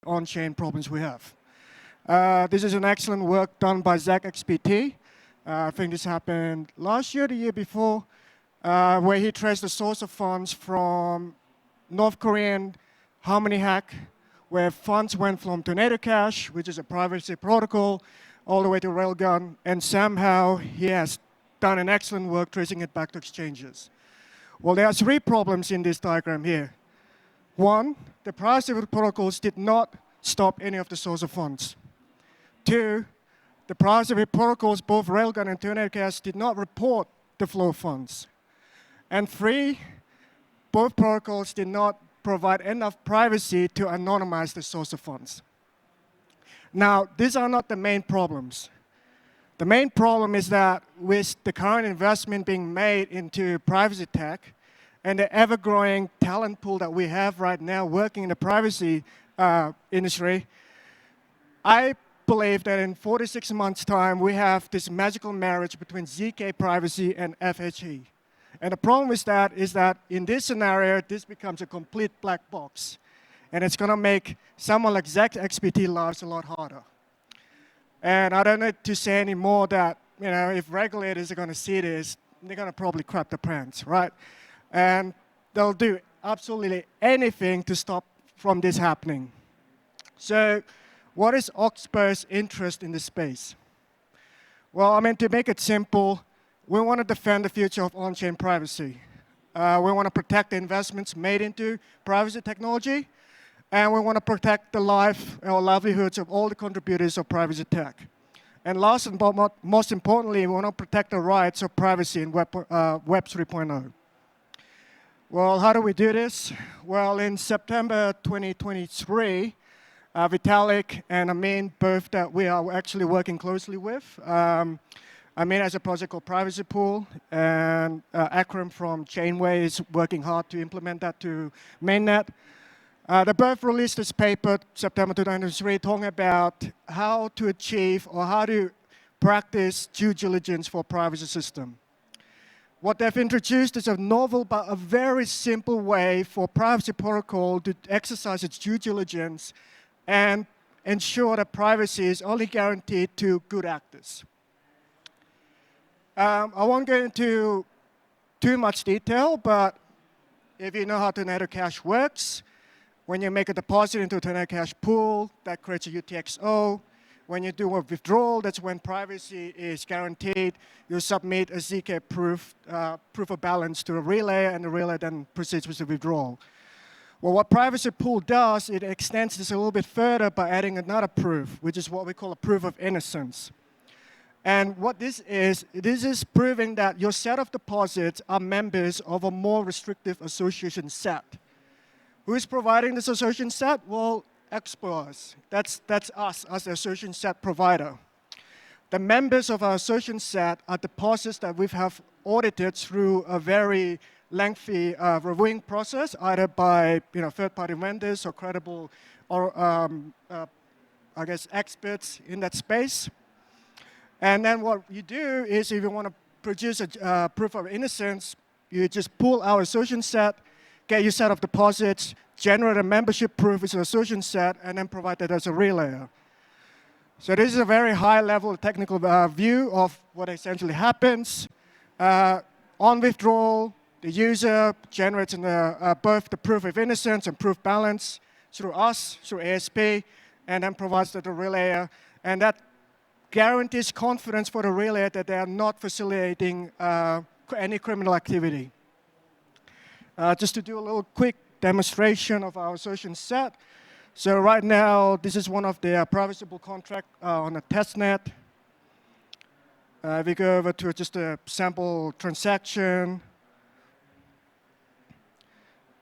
on-chain problems we have. This is an excellent work done by Zach XPT. I think this happened last year, the year before, where he traced the source of funds from North Korean Harmony hack, where funds went from Tornado Cash, which is a privacy protocol, all the way to Railgun, and somehow he has done an excellent work tracing it back to exchanges. Well, there are three problems in this diagram here. One, the privacy protocols did not stop any of the source of funds. Two, the privacy protocols, both Railgun and Tornado Cash, did not report the flow of funds. And three, both protocols did not provide enough privacy to anonymize the source of funds. Now, these are not the main problems. The main problem is that with the current investment being made into privacy tech and the ever-growing talent pool that we have right now working in the privacy industry, I believe that in 4 to 6 months' time, we have this magical marriage between ZK privacy and FHE. And the problem with that is that in this scenario, this becomes a complete black box. And it's going to make someone like Zach XPT lives a lot harder. And I don't need to say anymore that, if regulators are going to see this, they're going to probably crap their pants, right? And they'll do absolutely anything to stop from this happening. So what is Oxbow's interest in this space? Well, to make it simple, we want to defend the future of on-chain privacy. We want to protect the investments made into privacy technology, and we want to protect the life or livelihoods of all the contributors of privacy tech. And last and most importantly, we want to protect the rights of privacy in Web 3.0. Well, how do we do this? Well, in September 2023, Vitalik and Amin, both that we are actually working closely with, Amin has a project called Privacy Pool, and Akram from Chainway is working hard to implement that to mainnet. They both released this paper, September 2023, talking about how to achieve or how to practice due diligence for privacy system. What they've introduced is a novel but a very simple way for privacy protocol to exercise its due diligence and ensure that privacy is only guaranteed to good actors. I won't go into too much detail, but if you know how Tornado Cash works, when you make a deposit into a Tornado Cash pool, that creates a UTXO. When you do a withdrawal, that's when privacy is guaranteed. You submit a ZK proof of balance to a relay, and the relay then proceeds with the withdrawal. Well, what Privacy Pool does, it extends this a little bit further by adding another proof, which is what we call a proof of innocence. And what this is proving that your set of deposits are members of a more restrictive association set. Who is providing this association set? Well, experts. That's us as the association set provider. The members of our association set are deposits that we have audited through a very lengthy reviewing process, either by third-party vendors or credible or experts in that space. And then what you do is, if you want to produce a proof of innocence, you just pull our association set, get your set of deposits, generate a membership proof with an association set, and then provide that as a relayer. So this is a very high-level technical view of what essentially happens. On withdrawal, the user generates both the proof of innocence and proof balance through us, through ASP, and then provides that to the relayer. And that guarantees confidence for the relayer that they are not facilitating any criminal activity. Just to do a little quick demonstration of our association set. So right now, this is one of the privacy pool contract on a testnet. We go over to just a sample transaction.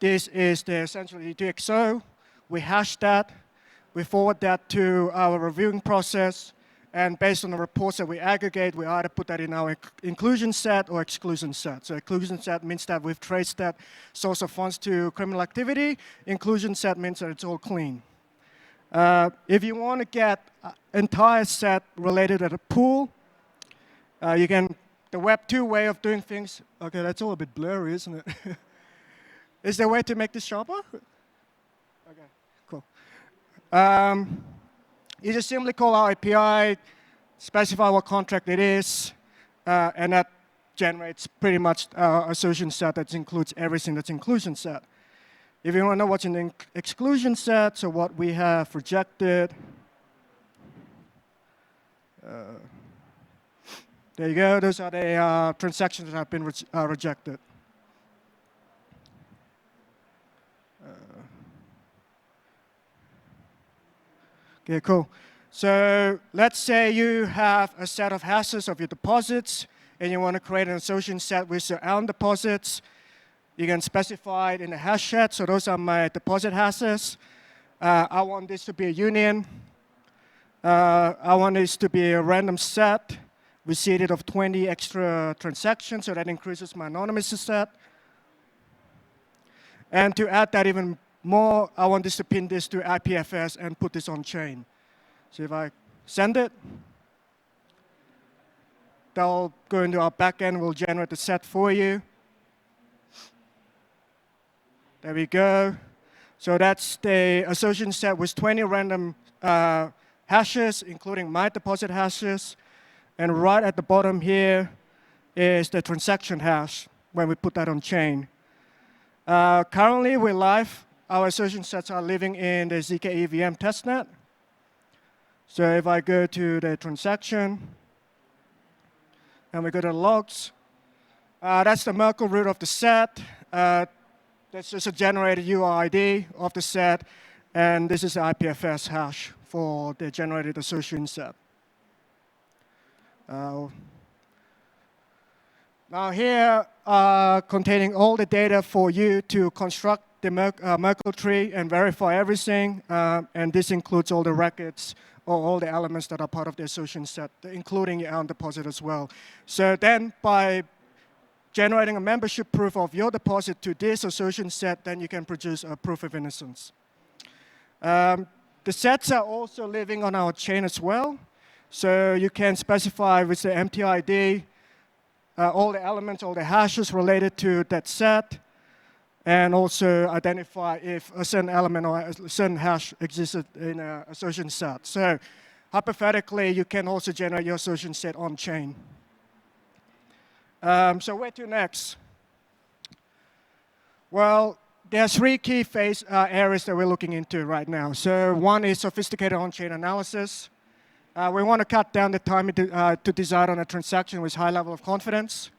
This is the essentially UTXO. We hash that. We forward that to our reviewing process. And based on the reports that we aggregate, we either put that in our inclusion set or exclusion set. So exclusion set means that we've traced that source of funds to criminal activity. Inclusion set means that it's all clean. If you want to get an entire set related to the pool, you can, the Web 2 way of doing things, okay, that's all a bit blurry, isn't it? Is there a way to make this sharper? Okay, cool. You just simply call our API, specify what contract it is, and that generates pretty much a solution set that includes everything that's inclusion set. If you want to know what's in the exclusion set, so what we have rejected, there you go. Those are the transactions that have been rejected. Okay, cool. So let's say you have a set of hashes of your deposits, and you want to create an association set with your own deposits. You can specify it in the hash set. So those are my deposit hashes. I want this to be a union. I want this to be a random set with seeded of 20 extra transactions, so that increases my anonymous set. And to add that even more, I want this to pin this to IPFS and put this on chain. So if I send it, that'll go into our backend, we'll generate the set for you. There we go. So that's the association set with 20 random hashes, including my deposit hashes. And right at the bottom here is the transaction hash when we put that on chain. Currently, we're live. Our association sets are living in the ZK EVM testnet. So if I go to the transaction, and we go to the logs, that's the Merkle root of the set. That's just a generated UID of the set. And this is the IPFS hash for the generated association set. Now here, containing all the data for you to construct the Merkle tree and verify everything. And this includes all the records or all the elements that are part of the association set, including your own deposit as well. So then by generating a membership proof of your deposit to this association set, then you can produce a proof of innocence. The sets are also living on our chain as well. So you can specify with the MTID all the elements, all the hashes related to that set, and also identify if a certain element or a certain hash existed in an association set. So hypothetically, you can also generate your association set on chain. So where to next? Well, there are three key areas that we're looking into right now. So one is sophisticated on-chain analysis. We want to cut down the time to decide on a transaction with high level of confidence.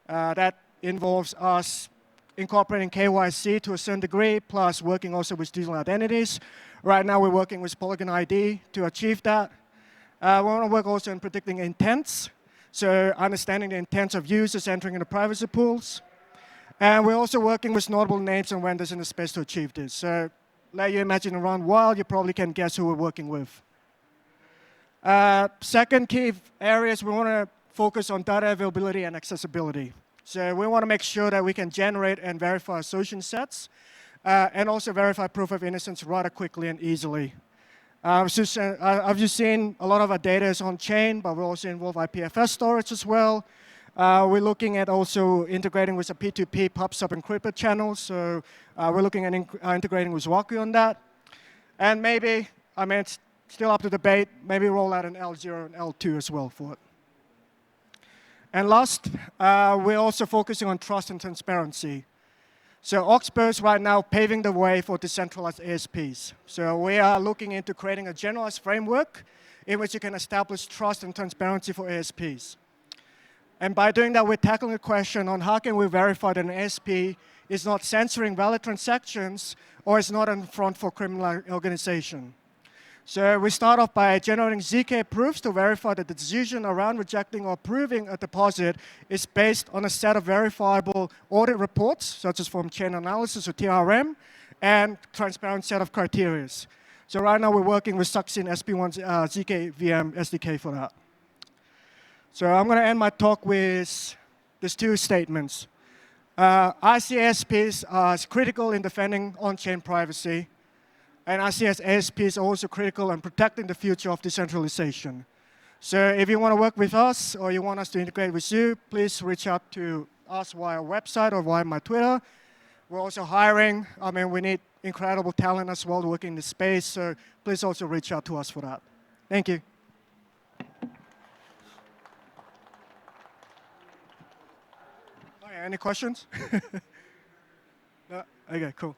That involves us incorporating KYC to a certain degree, plus working also with digital identities. Right now, we're working with Polygon ID to achieve that. We want to work also in predicting intents, so understanding the intents of users entering into privacy pools. And we're also working with notable names and vendors in the space to achieve this. So let you imagine around while, you probably can guess who we're working with. Second key areas, we want to focus on data availability and accessibility. So we want to make sure that we can generate and verify association sets, and also verify proof of innocence rather quickly and easily. I've just seen a lot of our data is on chain, but we also involve IPFS storage as well. We're looking at also integrating with a P2P PubSub encrypted channel. So we're looking at integrating with Waku on that. And maybe, I mean, it's still up to debate, maybe roll out an L0 and L2 as well for it. And last, we're also focusing on trust and transparency. So Oxbow right now paving the way for decentralized ASPs. So we are looking into creating a generalized framework in which you can establish trust and transparency for ASPs. And by doing that, we're tackling the question on how can we verify that an ASP is not censoring valid transactions or is not in front for criminal organization. So we start off by generating ZK proofs to verify that the decision around rejecting or approving a deposit is based on a set of verifiable audit reports, such as from chain analysis or TRM, and transparent set of criteria. So right now we're working with Succeed SP1's ZK VM SDK for that. So I'm going to end my talk with these two statements. I see ASPs as critical in defending on-chain privacy. And I see ASPs are also critical in protecting the future of decentralization. So if you want to work with us or you want us to integrate with you, please reach out to us via our website or via my Twitter. We're also hiring. I mean, we need incredible talent as well working in the space. So please also reach out to us for that. Thank you. Oh, yeah, any questions? No? Okay, cool.